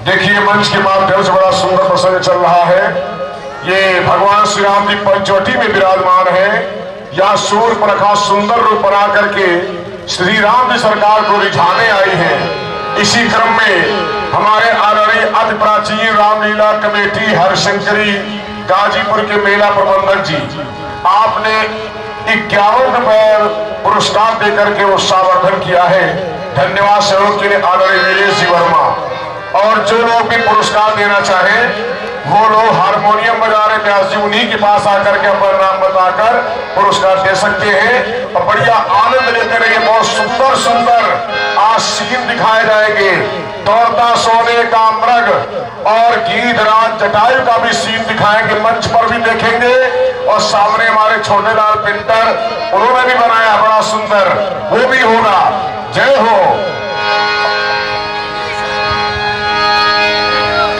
देखिए मंच के माध्यम से बड़ा सुंदर प्रसंग चल रहा है। ये भगवान श्री राम जी पंचवटी में विराजमान है। यहाँ सूर्य प्रखा सुंदर रूप बना करके श्री राम जी सरकार को रिझाने आई है। इसी क्रम में हमारे आदरणीय अति प्राचीन रामलीला कमेटी हरशंकरी गाजीपुर के मेला प्रबंधक जी, आपने 51 रुपए पुरस्कार देकर के उत्साहवर्धन किया है। धन्यवाद सहयोग के लिए आदरणीय नीलेश जी वर्मा। और जो लोग भी पुरस्कार देना चाहें वो लोग हारमोनियम बजा रहे व्यास जी, उन्हीं के पास आकर के अपना नाम बताकर पुरस्कार दे सकते हैं और बढ़िया आनंद लेते रहिए। बहुत सुंदर सुंदर आज सीन दिखाए जाएंगे। दौड़ता सोने का मृग और गीधराज जटायु का भी सीन दिखाएंगे, मंच पर भी देखेंगे। और सामने हमारे छोटे लाल पिंटर, उन्होंने भी बनाया बड़ा सुंदर, वो भी होगा। जय हो।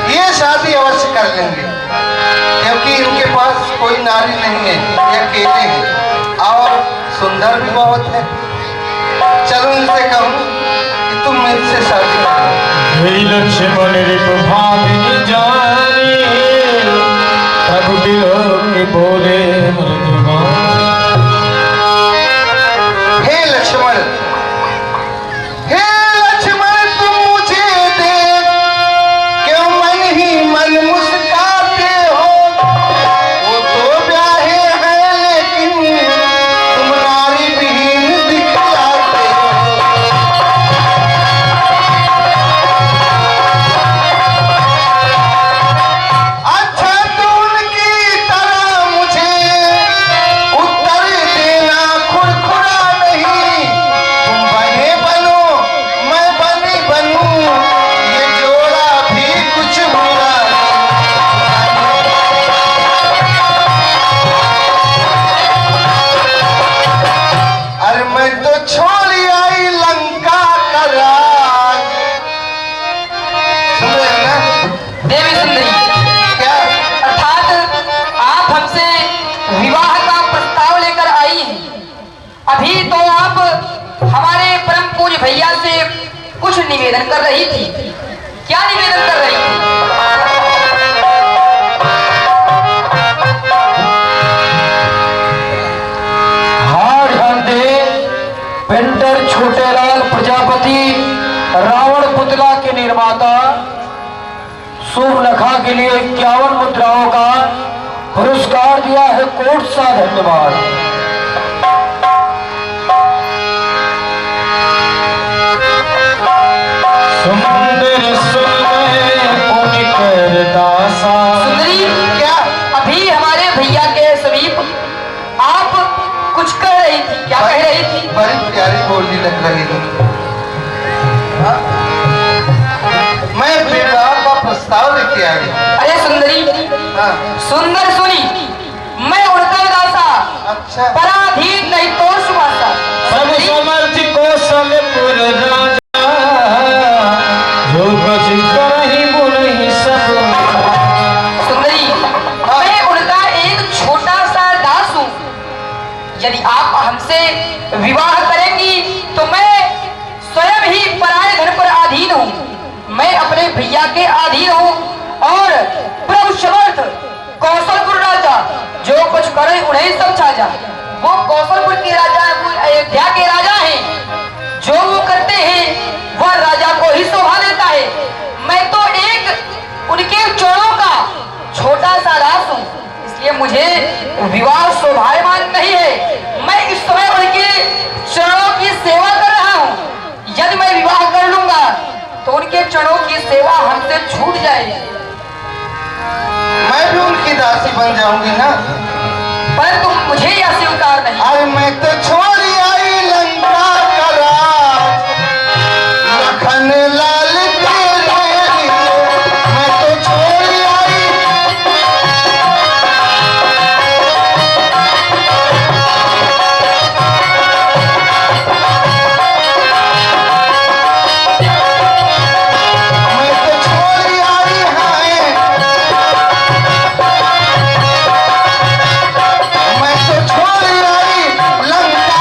ये शादी अवश्य कर लेंगे क्योंकि इनके पास कोई नारी नहीं है, ये अकेले हैं और सुंदर भी बहुत है। चलो इनसे कहूं कि तुम मुझसे शादी करो। लक्ष्मण भाभी जानी प्रभु के बोले हे लक्ष्मण, हे लक्ष्मण, तुम मुझे देख क्यों मन ही मन मुस्काते हो। वो तो ब्याहे हैं लेकिन तुम नारी विहीन दिखलाते हो। अच्छा तो उनकी तरह मुझे उत्तर देना खुरखुरा नहीं। तुम बने बनो मैं बनी बनूं, ये जोड़ा भी कुछ बुरा नहीं। अरे मैं तो छोड़ आई लंका का राज। सुन रहे हैं ना? देवी सुंदरी, क्या अर्थात आप हमसे विवाह का प्रस्ताव लेकर आई हैं। अभी तो आप हमारे परम पूज्य भैया से कुछ निवेदन कर रही थी। क्या निवेदन कर रही थी? हार हंदे पेंटर छोटेलाल प्रजापति रावण पुतला के निर्माता शुभलखा के लिए 51 मुद्राओं का पुरस्कार दिया है। कोट सा धन्यवाद। सुंदर दासा। सुंदरी, क्या अभी हमारे भैया के समीप आप कुछ कर रही थी। क्या कह रही थी? बड़ी प्यारी बोली लग रही है। हाँ? मैं विवाह का प्रस्ताव लेके आ गया। अरे सुंदरी, हाँ, सुंदर सुनी, मैं उड़ता दासा, अच्छा पराधीन नहीं तो सुहासा। सब समर्थ कौशलपुर राजा, जो कुछ करहि बोलहि सब। सुंदरी, मैं उनका एक छोटा सा दास हूँ। यदि आप हमसे विवाह करेंगी तो मैं स्वयं ही पराये घर पर अधीन हूँ। मैं अपने भैया के अधीन हूँ और प्रभु समर्थ कौशलपुर राजा जो कुछ करे उन्हें सब साझा। वो कौशलपुर के राजा, वो अयोध्या के राजा हैं। जो वो करते हैं वह राजा को ही शोभा देता है। मैं तो एक उनके चरणों का छोटा सा दास हूँ, इसलिए मुझे विवाह शोभायमान नहीं है। मैं इस समय उनके चरणों की सेवा कर रहा हूँ। यदि मैं विवाह कर लूंगा तो उनके चरणों की सेवा हमसे छूट जाएगी। मैं भी उनकी दासी बन जाऊंगी ना, परंतु मुझे यह स्वीकार नहीं। अरे मैं तो छोड़ी आई लंका का राज, लखन लाल तेरे लिए। मैं तो छोड़ी आई मैं तो छोड़ी आई लंका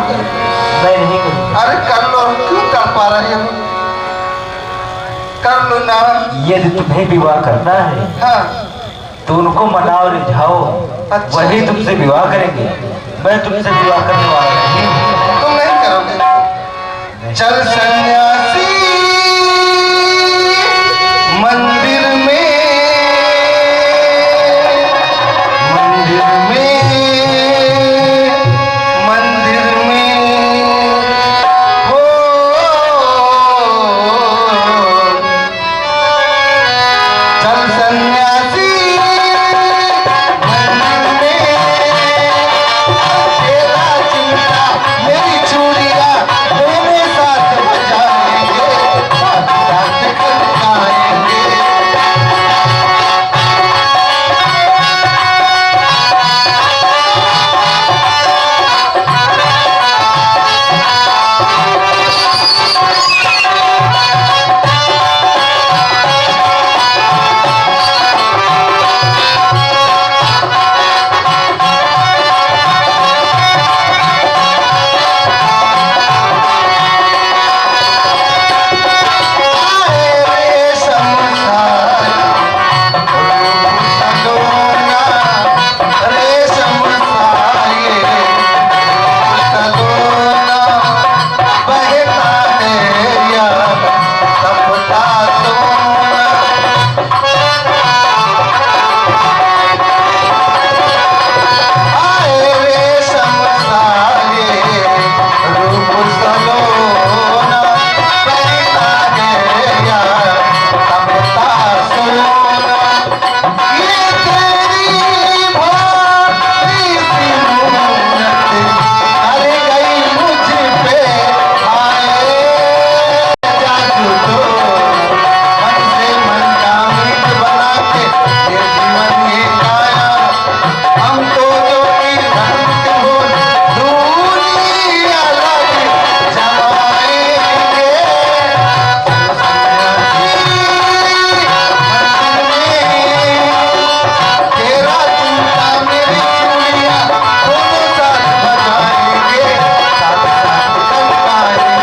करोगे? मैं नहीं करूँगा। अरे कर लो, क्यों कर पा रहे हो? कर लो ना। यदि तुम्हें विवाह करना है हाँ तो उनको मनाओ, रिझाओ, अच्छा। वही तुमसे विवाह करेंगे। मैं तुमसे विवाह करने वाला नहीं हूँ। तुम नहीं करोगे? चल सन्यासी मंदिर में, मंदिर में, मंदिर में हो। चल सन्यासी मंदिर में, तेरा चिंता मेरी चूड़ियां दोनों साथ बजाएंगे, साथ साथ खनकाएंगे।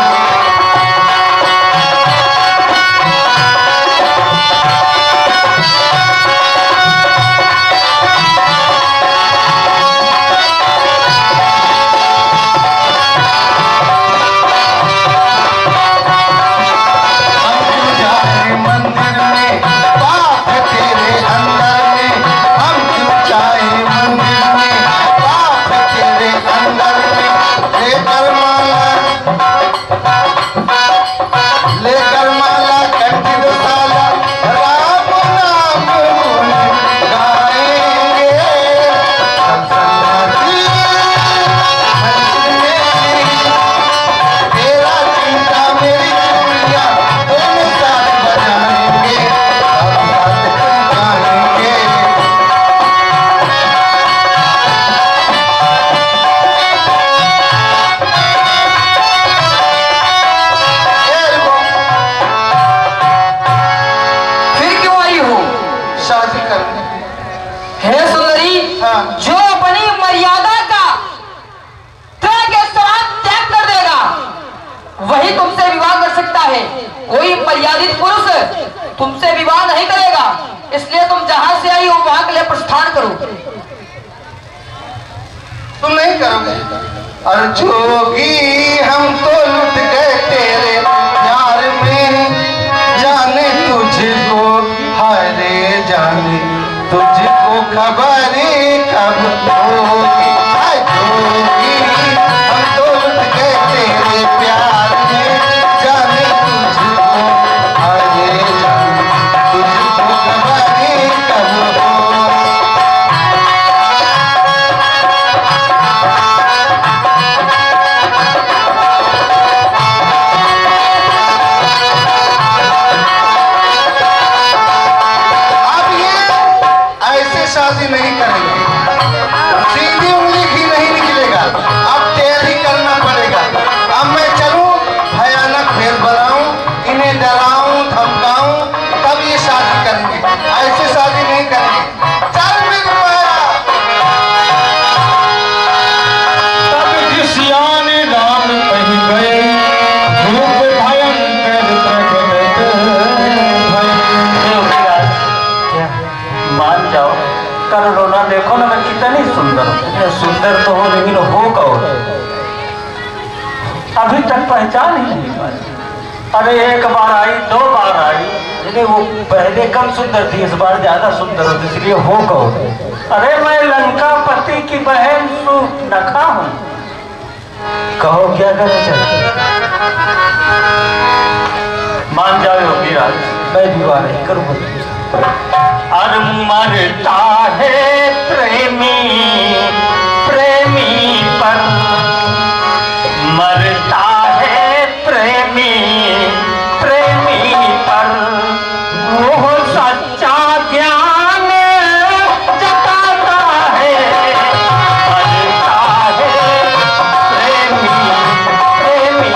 कोई मर्यादित पुरुष तुमसे विवाह नहीं करेगा, इसलिए तुम जहां से आई हो वहां के लिए प्रस्थान करो। तुम नहीं करोगे? अरे जोगी हम तो लुट गए तेरे प्यार में, जाने तुझको हाय रे जाने तुझको खबर कब होगी। हाय जोगी हम तो लुट गए तेरे प्यार में, जाने तुझको हाय रे जाने तुझको खबर कब होगी। शादी नहीं करेंगे। अभी तक पहचान ही नहीं पाई। अरे एक बार आई, 2 बार आई, यानी वो पहले कम सुंदर थी, इस बार ज्यादा सुंदर होती, इसलिए हो कहो। अरे मैं लंकापति की बहन सुनखा हूँ। कहो क्या करना चाहिए? मान जाओ योगी राज, मैं विवाह नहीं करूँगा। और मरता है प्रेमी प्रेमी पर, मरता है प्रेमी प्रेमी पर, वो सच्चा ज्ञान जताता है। मरता है प्रेमी प्रेमी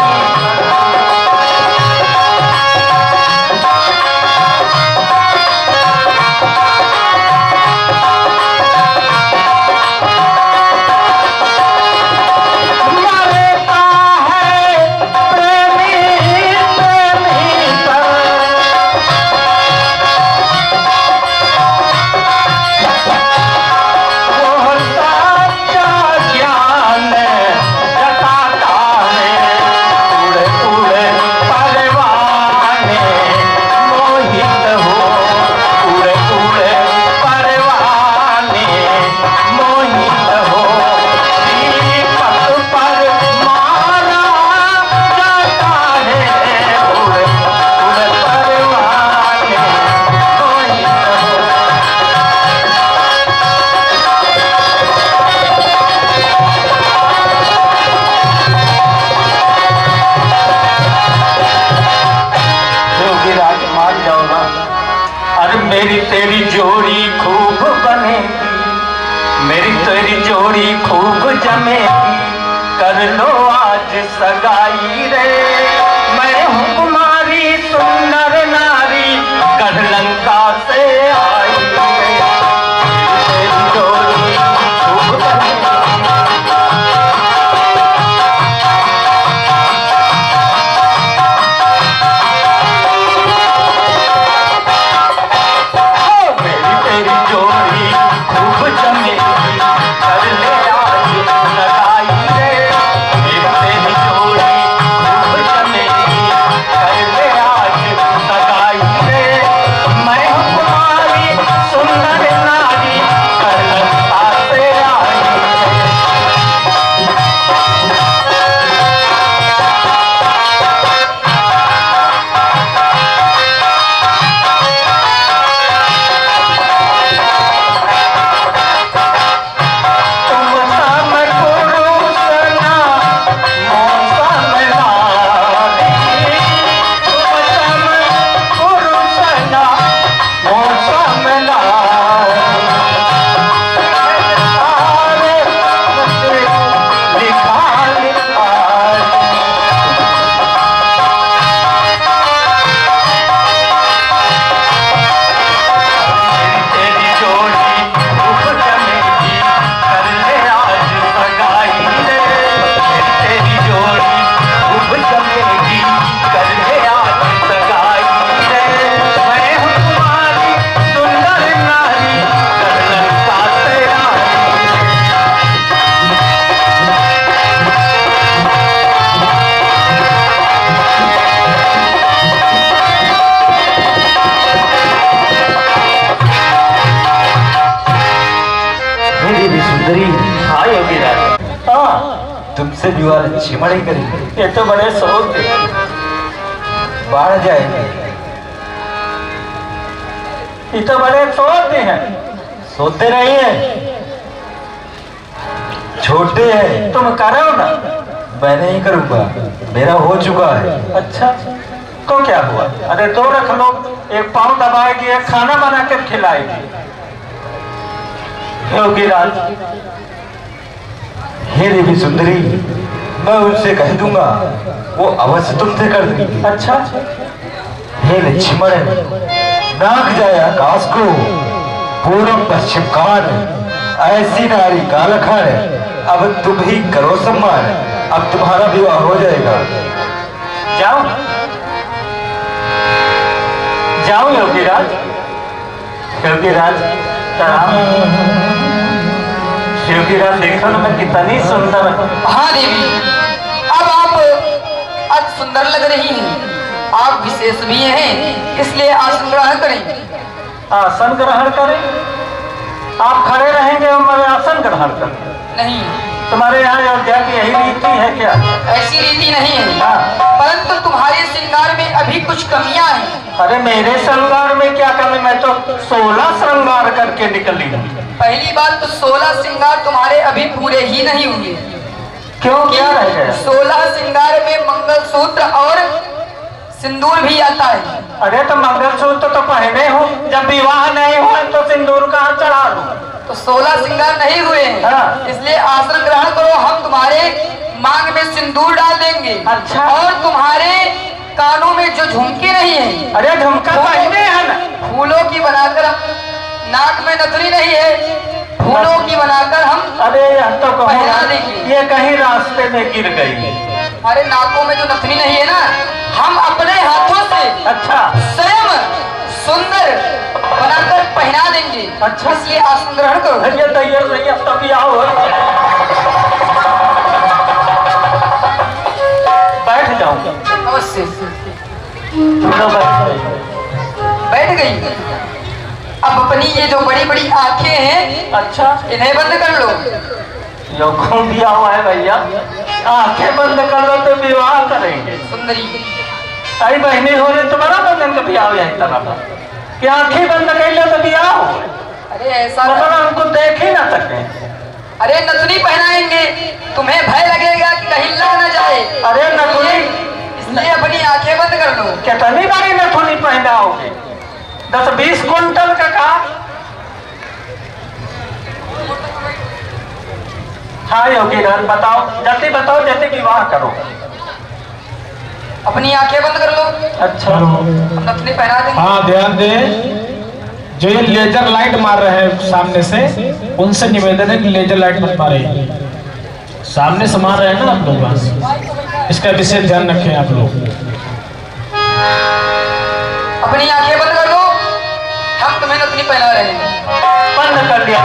मेरी तेरी जोड़ी खूब बनेगी, मेरी तेरी जोड़ी खूब जमेगी, कर लो आज सगाई रे। मैं हूँ कुमारी सुंदर नारी, गढ़ लंका से आई रे। तेरी जोड़ी खूब बनेगी। तुमसे विवाह चिमड़ी करेंगे, ये तो बड़े सोच बाढ़ जाएंगे, ये तो बड़े सोचते हैं। सोते नहीं है, छोटे हैं, तुम करो ना। मैं नहीं करूंगा, मेरा हो चुका है। अच्छा तो क्या हुआ? अरे 2 रख लो, एक पाँव दबाएगी, एक खाना बना कर खिलाएगी। योगी राज, हे देवी सुंदरी, मैं उनसे कह दूंगा, वो अवश्य तुमसे कर देंगी। अच्छा हे लक्ष्मण, नाक जाए आकाश को, पूर्व पश्चिम कान, ऐसी नारी का लखन, अब तुम ही करो सम्मान, अब तुम्हारा विवाह हो जाएगा। जाओ जाओ योगीराज, योगीराज योगीराज देखो ना मैं कितनी सुंदर। हाँ देवी, अब आप सुंदर लग रही हैं। आप विशेष भी हैं, इसलिए आसन ग्रहण करें। आसन ग्रहण करें? आप खड़े रहेंगे और मैं आसन ग्रहण करें? नहीं, तुम्हारे यहाँ अयोध्या की यही रीति है क्या? ऐसी रीति नहीं है, हाँ। परंतु तुम्हारे श्रृंगार में अभी कुछ कमियां हैं। अरे मेरे श्रृंगार में क्या कमी? मैं तो 16 श्रृंगार करके निकली हूँ। पहली बात तो 16 श्रृंगार तुम्हारे अभी पूरे ही नहीं हुए। क्यों, क्या रह गया? 16 श्रृंगार में मंगलसूत्र और सिंदूर भी आता है। अरे तो मंगलसूत्र तो पहने हो, जब विवाह नहीं हुआ तो सिंदूर कहाँ चढ़ा दूं? तो 16 श्रृंगार नहीं हुए हैं, हाँ। इसलिए आसन ग्रहण करो। हम तुम्हारे मांग में सिंदूर डाल देंगे। अच्छा। और तुम्हारे कानों में जो झुमके नहीं है, अरे झुमका पहने है ना? फूलों की बनाकर, नाक में नथुनी नहीं है, फूलों की बनाकर हम अरे यह तो पहना कहो देंगे। ये कहीं रास्ते में गिर गई। हमारे नाकों में जो नथुनी नहीं है ना, हम अपने हाथों से अच्छा। स्वयं सुंदर बनाकर पहना देंगे। अच्छा। इसलिए आसन ग्रहण करो। ये तैयार नहीं, अब तो क्या हो? बैठ जाऊं? अवश्य। तो बैठ गई। अब अपनी ये जो बड़ी बड़ी आंखें हैं, अच्छा, इन्हें बंद कर लो। यो खून दिया हुआ है भैया, आंखें बंद कर लो तो विवाह करेंगे। सुंदरी, आई बहनी हो रही, तुम्हारा बंधन का ब्याह हो यही तरह का कि आंखें बंद कर लो तो ब्याह हो? अरे ऐसा मतलब हमको देख ही ना सके। अरे नथुनी पहनाएंगे, तुम्हें भय लगेगा कि कहीं लग न जाए। अरे नथुनी, इसलिए अपनी आंखें बंद कर लो। कितनी बड़ी नथुनी पहनाओगे? 10-20 कुंटल का हाँ योगीराज, बताओ जल्दी बताओ, जल्दी विवाह करो। अपनी आंखें बंद कर लो। अच्छा, नथुनी पहना देंगे। हाँ ध्यान दे, जो ये लेजर लाइट मार रहे हैं सामने से, उनसे निवेदन है कि लेजर लाइट मत मारे। सामने से मार रहे हैं ना आप लोग, बस इसका विशेष ध्यान रखें आप लोग। अपनी आंखें बंद कर लो, हम तुम्हें नथुनी पहना रहे हैं। बंद कर दिया।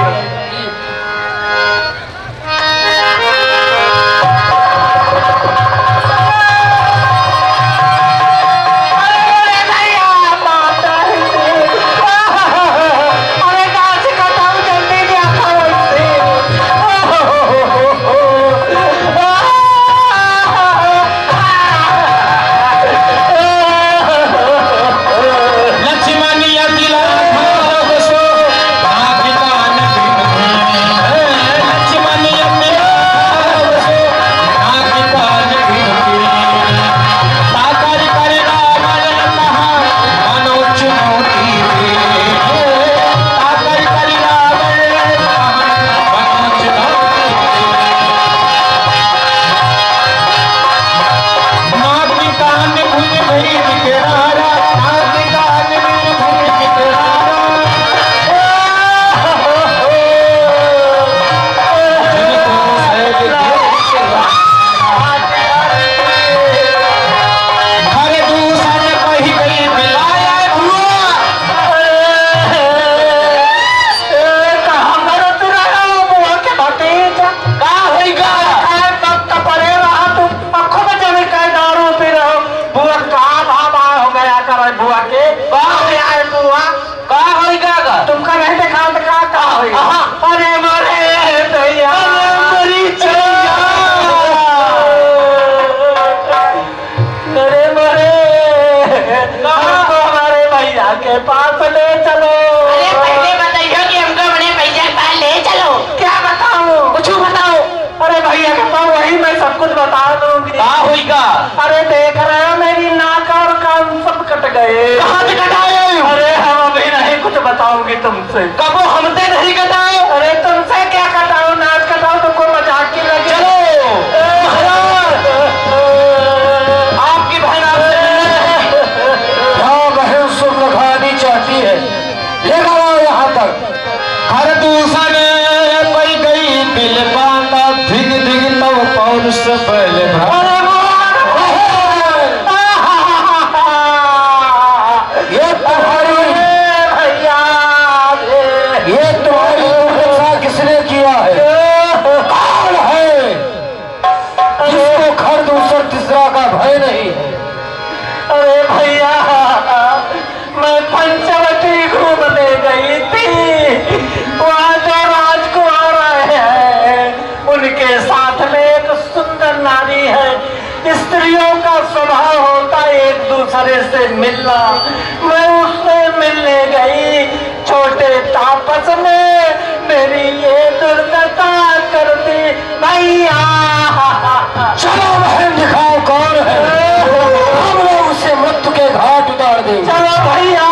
के पास ले चलो। अरे पहले बताइए कि हमको अपने भैया के पास ले चलो। क्या बताओ? कुछ बताओ। अरे भैया के पास वही मैं सब कुछ बता दूंगी। क्या होगा? अरे देख रहे हो मेरी नाक और कान सब कट गए। कहाँ से कटाए? अरे हम अभी नहीं कुछ बताऊंगी तुमसे। कबो हमसे नहीं कटाए। अरे तुमसे क्या कटाओ, नाक कटाओ तो कोई मजाक की लगे। चलो आपकी बहन सुखानी चाहती है, ले आओ यहाँ तक। हर दूसर पई गई दिल बांधा, धिग धिग तव पौरुष पहले ये तुम्हारी भैया, ये स्त्रियों का स्वभाव होता है एक दूसरे से मिलना। मैं उससे मिलने गई, छोटे तापस ने मेरी ये दुर्दशा कर दी भैया। चलो बहन दिखाओ कौन है, हम लोग उसे मृत्यु के घाट उतार दें। चलो भैया।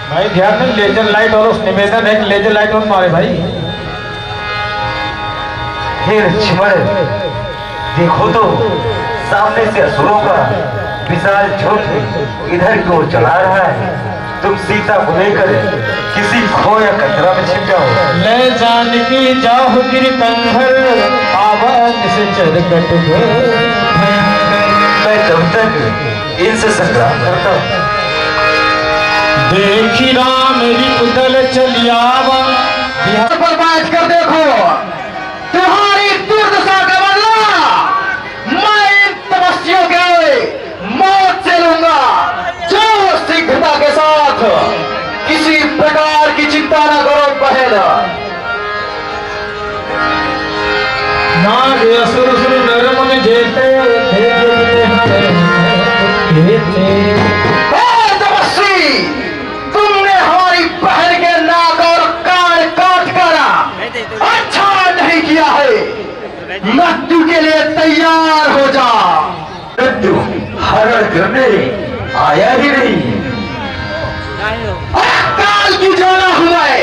भाई ध्यान नहीं, लेजर लाइट और उस निवेदन है कि लेजर लाइट मत मारे भाई। हे लक्ष्मण, देखो तो सामने से असुरों का विशाल झुंड इधर की ओर चला रहा है। तुम सीता को लेकर किसी खो या कचरा में छिप जाओ। ले जानकी जाहु गिर कंधर आवाज से चरकट मैं तब तक इनसे संग्राम करता हूँ। देखी राम रिपुदल चलियावा पर बात कर देखो, तुम्हारी दुर्दशा का बदला मैं इन तपस्वियों के मौत से लूंगा, जो शीघ्रता के साथ। किसी प्रकार की चिंता न करो बहन। नाग असुर सुर नर मन जेते तुमने हमारी बहन के नाक और कान काट कर अच्छा नहीं किया है। मृत्यु के लिए तैयार हो जा। मृत्यु हरण करने आया ही नहीं। काल की जोड़ा हूं मैं,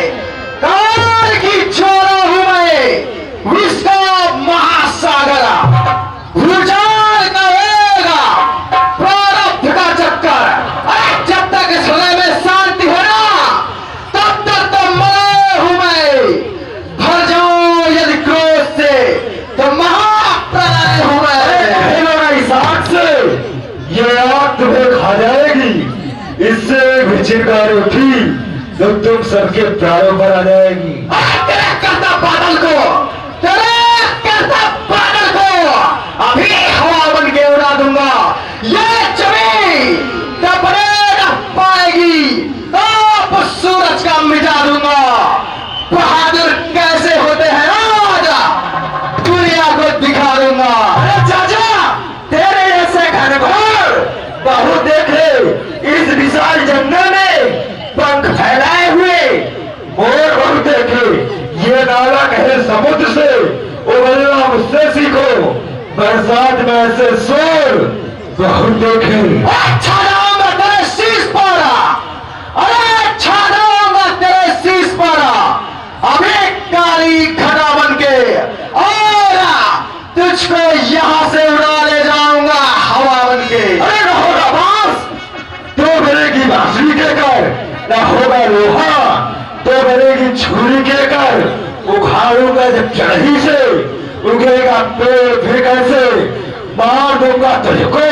काल की जोड़ा हूं मैं। विश्व महासागर भूचाल का वेग, प्रारब्ध का चक्कर। जब तक इस हृदय में शांति हो ना, तब तक तो मरे हूं मैं। भर जाऊं यदि क्रोध से तो महाप्रलय हूं मैं। इस आग से ये आग तुम्हें खा जाएगी। इससे भी चिंगार उठी तो तुम सबके प्यारों पर आ जाएगी। तेरे करता बादल को, तेरे करता बादल को अभी हवा बन के उड़ा दूंगा। ये जमीन तपने न पाएगी, ताप सूरज का मिटा दूंगा। बहादुर कैसे होते हैं आज दुनिया को दिखा दूंगा। अरे चाचा, तेरे ऐसे घर भर बहु देखे इस विशाल जंगल में पंख फैलाए हुए और बहु देखे ये नाला कहे समुद्र से उबलना मुझसे सीखो। बरसात में ऐसे शोर बहुत देखे। अच्छा नाम तेरे शीश पारा, अरे अच्छा नाम तेरे शीश पारा। अभी काली खड़ा बन के और तुझको यहाँ से उड़ा ले जाऊंगा हवा बन के। अरे न होगा बांस तो बनेगी बांसुरी के कर, न होगा लोहा तो बनेगी छुरी के कर। उखाड़ूंगा जब चढ़ी से उगेगा पेड़ फिर कैसे। मार दूंगा तुझको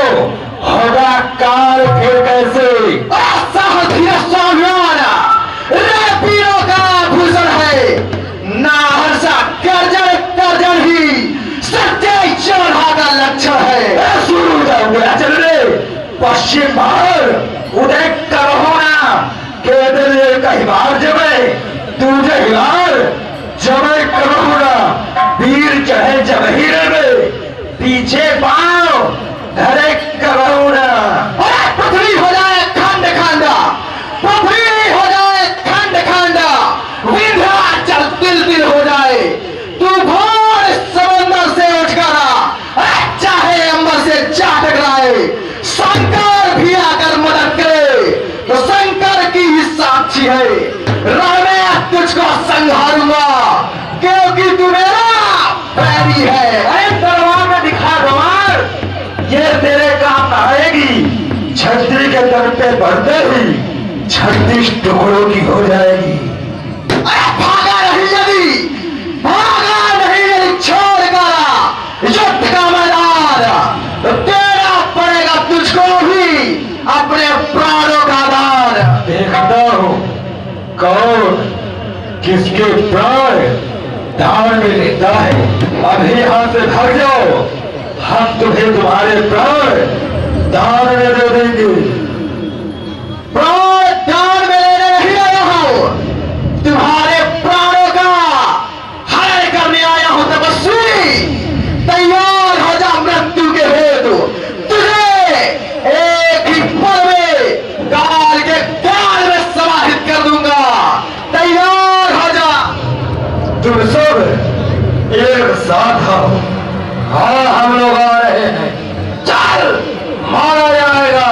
होगा काल फिर कैसे। साहब रे पीरों का भूषण है। पीछे पाओ धरे करोड़ा। अरे पृथ्वी हो जाए खंड खंड, पृथ्वी हो जाए खंड खंड, विंध्याचल तिल तिल हो जाए, तूफान समंदर से उठकर चाहे अंबर से जा टकराए, शंकर भी आकर मदद करे तो शंकर की ही साक्षी है, मैं तुझको संहारूंगा क्योंकि तू मेरा बैरी है। अरे तलवार में दिखा रुमाल, ये तेरे काम आएगी। छतरी के दर पे बढ़ते ही 36 टुकड़ों की हो जाएगी। अरे भागा नहीं यदि छोड़कर युद्ध का मैदान, तो तेरा पड़ेगा तुझको भी अपने प्राणों का दान। देखता हूँ कौन किसके प्राण दान में लेता है। अभी यहाँ से भाग जाओ, हम तुम्हें तुम्हारे प्राण दान में दे देंगे। प्राण दान में लेने नहीं आया हूं, तुम्हारे प्राणों का हरण करने आया हूं। तपस्वी तैयार हो जा मृत्यु के हेतु, तुझे एक ही पल में काल के काल में समाहित कर दूंगा। तैयार हो जा। तुम सब एक साथ आओ। हाँ हम लोग आ रहे हैं, चल मारा जाएगा।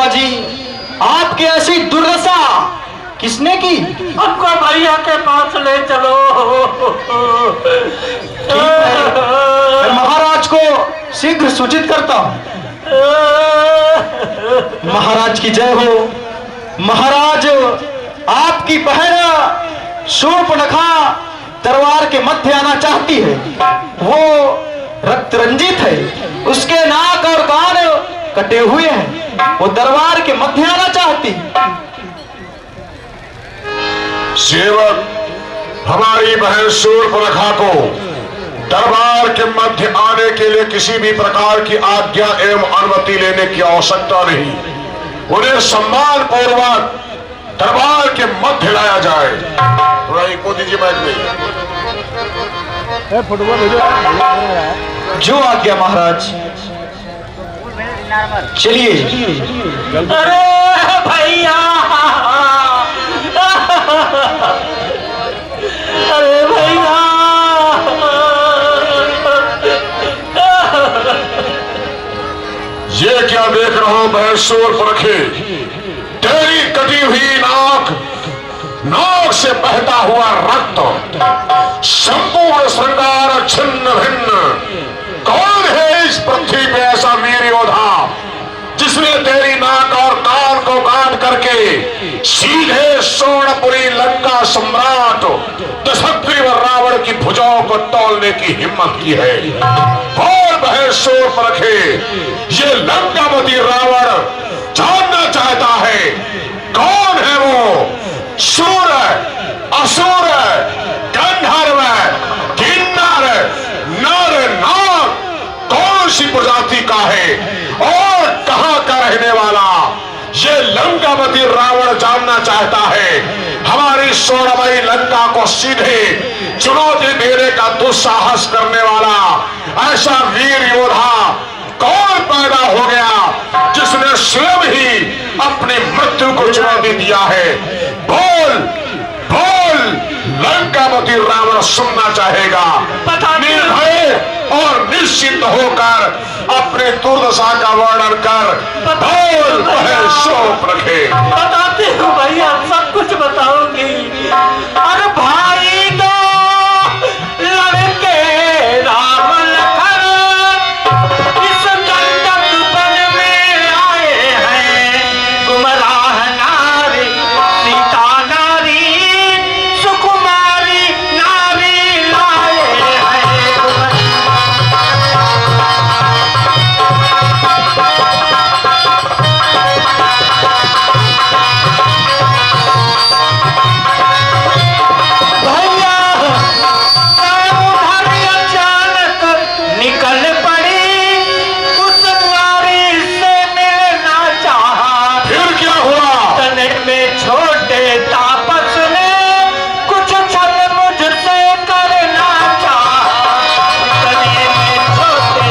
बुआ जी, आपकी ऐसी दुर्दशा किसने की? हमको भैया के पास ले चलो। मैं महाराज को शीघ्र सूचित करता हूं। महाराज की जय हो। महाराज, आपकी बहन शूर्पणखा दरबार के मध्य आना चाहती है। वो रक्त रंजित है, उसके नाक और कान कटे हुए हैं, वो दरबार के मध्य आना चाहती। सेवक, हमारी बहन शूर्पणखा को दरबार के मध्य आने के लिए किसी भी प्रकार की आज्ञा एवं अनुमति लेने की आवश्यकता नहीं। उन्हें सम्मान पूर्वक दरबार के मध्य लाया जाए। थोड़ा इको दीजिए बैठ में। जो आज्ञा महाराज। चलिए। अरे भैया, अरे भैया, ये क्या देख रहा हूं बहन शूर्पणखे? तेरी कटी हुई नाक से बहता हुआ रक्त, संपूर्ण श्रृंगार छिन्न भिन्न। कौन है इस पृथ्वी पे ऐसा वीर योद्धा जिसने तेरी नाक और कान को काट करके सीधे सोनपुरी लंका सम्राट दशग्रीव रावण की भुजाओं को तोड़ने की हिम्मत की है? बोल बहन शूर्पणखे, ये लंकापति रावण जानना चाहता है कौन है वो? सूर, असुर, गंधर्व, किन्नर, नर, नाग, कौन सी प्रजाति का है और कहां का रहने वाला? ये लंकापति रावण जानना चाहता है। हमारी सोनामयी लंका को सीधे चुनौती देने का दुस्साहस करने वाला ऐसा वीर योद्धा कौन पैदा हो गया जिसने स्वयं ही अपनी मृत्यु को चुनौती दिया है? बोल बोल, लंकापति रावण सुनना चाहेगा। निर्भय और निश्चिंत होकर अपने दुर्दशा का वर्णन कर। बोल बहन शूर्पणखे। बताती हूँ भैया, सब कुछ बताऊंगी। अरे भाई दो लड़के राम लखन इस गंडक वन में आए हैं। गुमराह नारी सीता नारी सुकुमारी नारी लाए हैं। भैया उधर अचानक निकल पड़ी, उस नारी से मिलना चाहा। फिर क्या हुआ? तने में छोटे तापस ने कुछ छल मुझसे करना चाहा। तने में छोटे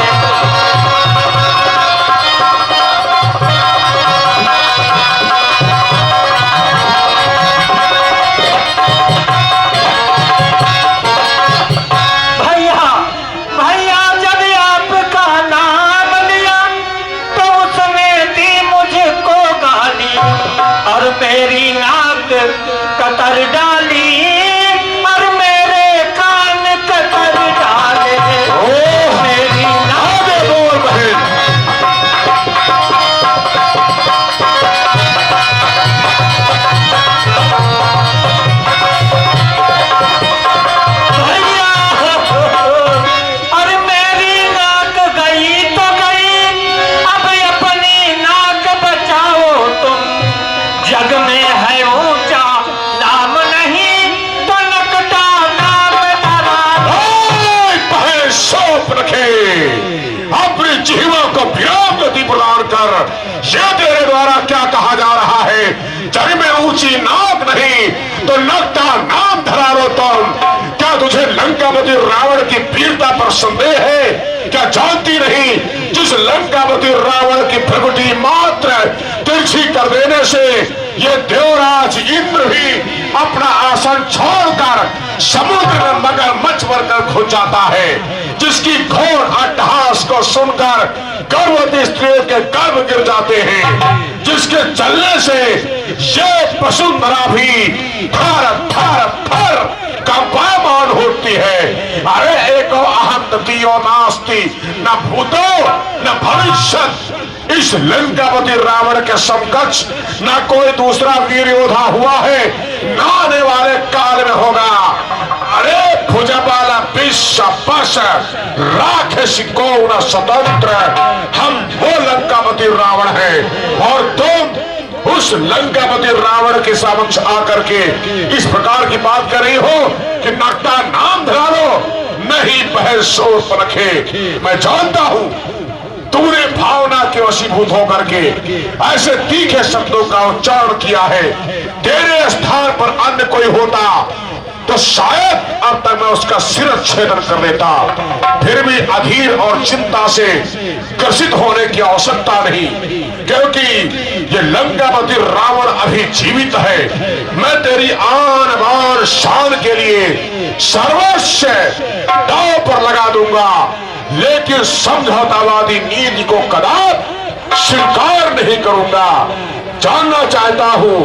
भैया, भैया जब आपका नाम लिया तो उसने दी मुझको गाली और मेरी नाक कतर डाली और मेरे कान कतर डाले। मेरी नाक बोल बहन। भैया, अरे मेरी नाक गई तो गई, अब अपनी नाक बचाओ तुम। जग में है ऊंचा नाम नहीं तो नकटा नाम डरा। बहन शूर्पणखे, अपनी जिह्वा को विराम गति प्रदान कर। यह तेरे द्वारा क्या कहा जा रहा है? जग में ऊंची नाक नहीं तो नकटा नाम धरा लो तुम। क्या तुझे लंकापति रावण की वीरता पर संदेह है? क्या जानती नहीं जिस लंकापति रावण की प्रगति मात्र तिरछी कर देने से ये देवराज इंद्र भी अपना आसन छोड़कर समुद्र में मगरमच्छ बनकर घुस जाता है, जिसकी घोर अट्टहास को सुनकर गर्भवती स्त्रियों के गर्भ गिर जाते हैं, जिसके चलने से ये वसुंधरा भी थर थर थर कंपायमान होती है। अरे एको अहम ततीयो नास्ति, न भूतो न भविष्यत। इस लंकापति रावण के समकक्ष न कोई दूसरा वीर योद्धा हुआ है, न आने वाले काल में होगा। अरे भुजबल विश्व पश राक्षस को न स्वतंत्र, हम वो लंकापति रावण हैं और तुम उस लंकापति रावण के समक्ष आकर के इस प्रकार की बात कर रही हो कि नकटा नाम धरा लो। नहीं बहस शोर परखे, मैं जानता हूं तूने भावना के वशीभूत होकर के ऐसे तीखे शब्दों का उच्चारण किया है। तेरे स्थान पर अन्य कोई होता तो शायद अब तक मैं उसका सिर छेदन कर देता। फिर भी अधीर और चिंता से ग्रसित होने की आवश्यकता नहीं, क्योंकि ये लंकापति रावण अभी जीवित है। मैं तेरी आन बान शान के लिए सर्वस्व दांव पर लगा दूंगा, लेकिन समझौतावादी नीति को कदापि स्वीकार नहीं करूंगा। जानना चाहता हूं,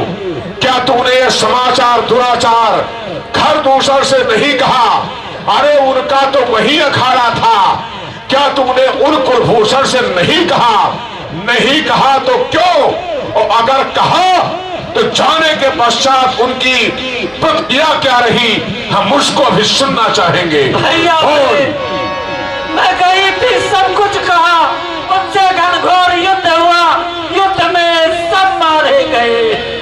क्या तूने ये समाचार दुराचार घर दूसर से नहीं कहा? अरे उनका तो वही अखाड़ा था। क्या तुमने उन कुलभूषण से नहीं कहा? नहीं कहा तो क्यों? और अगर कहा तो जाने के पश्चात उनकी प्रतिक्रिया क्या रही, हम उसको भी सुनना चाहेंगे। भैया मैं गई थी, सब कुछ कहा, उनसे घनघोर युद्ध हुआ, युद्ध में सब मारे गए।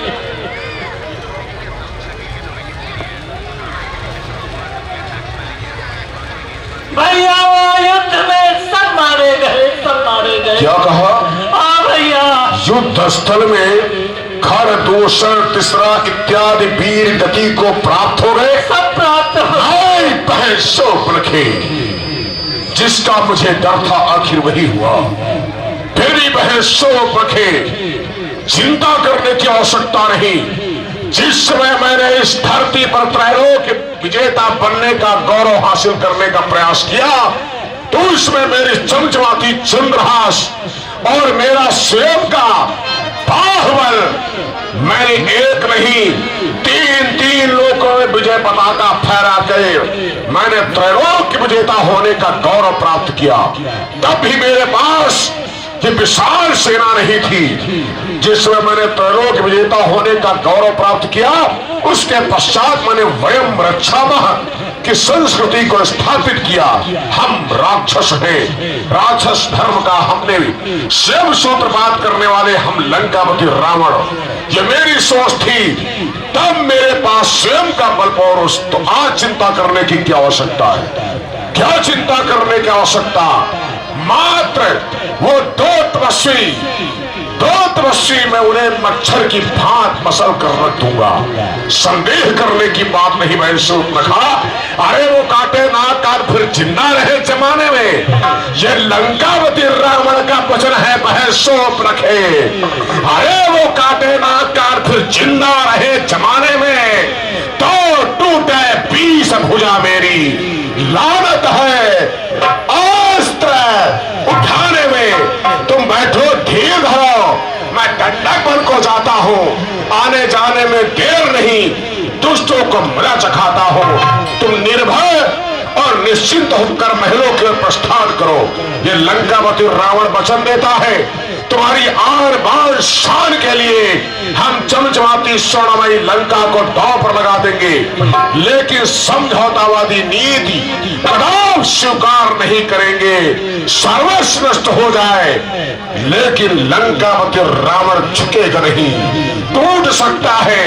भैया वो युद्ध में सब मारे गए, सब मारे गए। क्या कहा? हाँ भैया, युद्ध स्थल में खर दूषण तीसरा इत्यादि वीर गति को प्राप्त हो गए, सब प्राप्त हो गए। जिसका मुझे डर था आखिर वही हुआ। तेरी बहन शोक रखे, चिंता करने की आवश्यकता नहीं। जिस समय मैंने इस धरती पर त्रैलोक्य विजेता बनने का गौरव हासिल करने का प्रयास किया, तो उसमें मेरी चमचमाती चंद्रहास और मेरा स्वयं का बाहुबल, मैंने एक नहीं तीन लोगों में विजय पताका फहरा कर मैंने त्रैलोक्य विजेता होने का गौरव प्राप्त किया। तब भी मेरे पास ये विशाल सेना नहीं थी। जिसमें मैंने त्रैलोक्य विजेता होने का गौरव प्राप्त किया, उसके पश्चात मैंने वयम रक्षामः की संस्कृति को स्थापित किया। हम राक्षस हैं, राक्षस धर्म का हमने स्वयं सूत्रपात करने वाले हम लंकापति रावण, ये मेरी सोच थी। तब मेरे पास स्वयं का बल पौरुष, तो आज चिंता करने की क्या आवश्यकता है? क्या चिंता करने की आवश्यकता? मात्र वो दो तपस्वी मैं उन्हें मच्छर की भांत मसल कर रख दूंगा। संदेह करने की बात नहीं। मैं सूर्पनखा, अरे वो काटे ना काट फिर जिंदा रहे जमाने में, ये लंकापति रावण का वचन है। बहन सूर्पनखे, अरे वो काटे ना काट फिर जिंदा रहे जमाने में, तो टूटे 20 भुजा मेरी लानत है अस्त्र उठाने में। तुम बैठो, धीर धरो, मैं दंडक बन को जाता हूँ। आने जाने में देर नहीं, दुष्टों को मजा चखाता हूँ। तुम निर्भय और निश्चिंत होकर महलों के प्रस्थान करो। ये लंकापति रावण वचन देता है, तुम्हारी आन बान शान के लिए हम चमचमाती स्वर्णमयी लंका को दांव पर लगा देंगे, लेकिन समझौतावादी नीति कदापि स्वीकार नहीं करेंगे। सर्वस्व नष्ट हो जाए, लेकिन लंकापति रावण झुकेगा नहीं। टूट सकता है,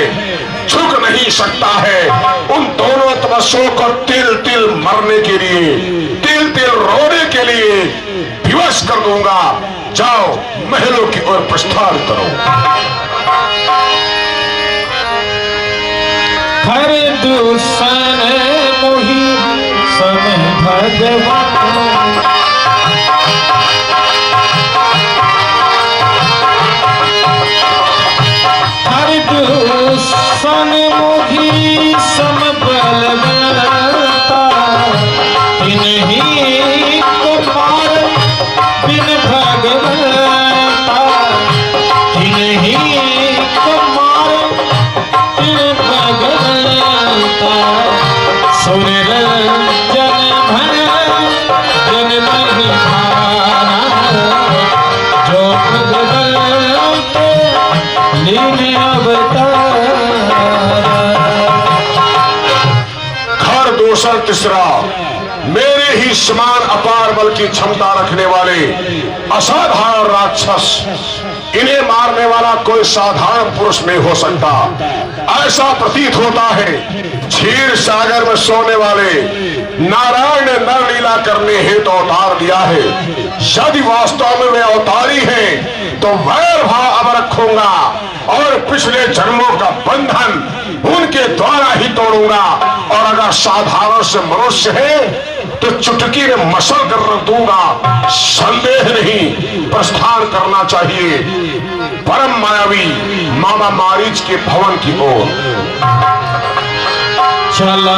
झुक नहीं सकता है। उन दोनों तपस्वियों को तिल तिल मरने के लिए, तिल तिल रोने के लिए विवश कर दूंगा। जाओ, महलों की ओर प्रस्थान करो। हर दूषण मोहि समय भगवान, हर दूषण मोहि सम बलवान, सुर जन भर जन नहीं भाना जो खुद के लीने अवतारा। घर दूसर तीसरा, मेरे ही समान अपार बल की क्षमता रखने वाले असाधारण राक्षस, इन्हें मारने वाला कोई साधारण पुरुष नहीं हो सकता। ऐसा प्रतीत होता है क्षीर सागर में सोने वाले नारायण ने नरलीला करने हेतु अवतार लिया है। यदि वास्तव में वे अवतारी हैं तो वैर भाव अब रखूंगा और पिछले जन्मों का बंधन उनके द्वारा ही तोड़ूंगा। और अगर साधारण से मनुष्य है तो चुटकी में मसल कर रख दूंगा। संदेह नहीं, प्रस्थान करना चाहिए परम मायावी मामा मारीच के भवन की ओर। चला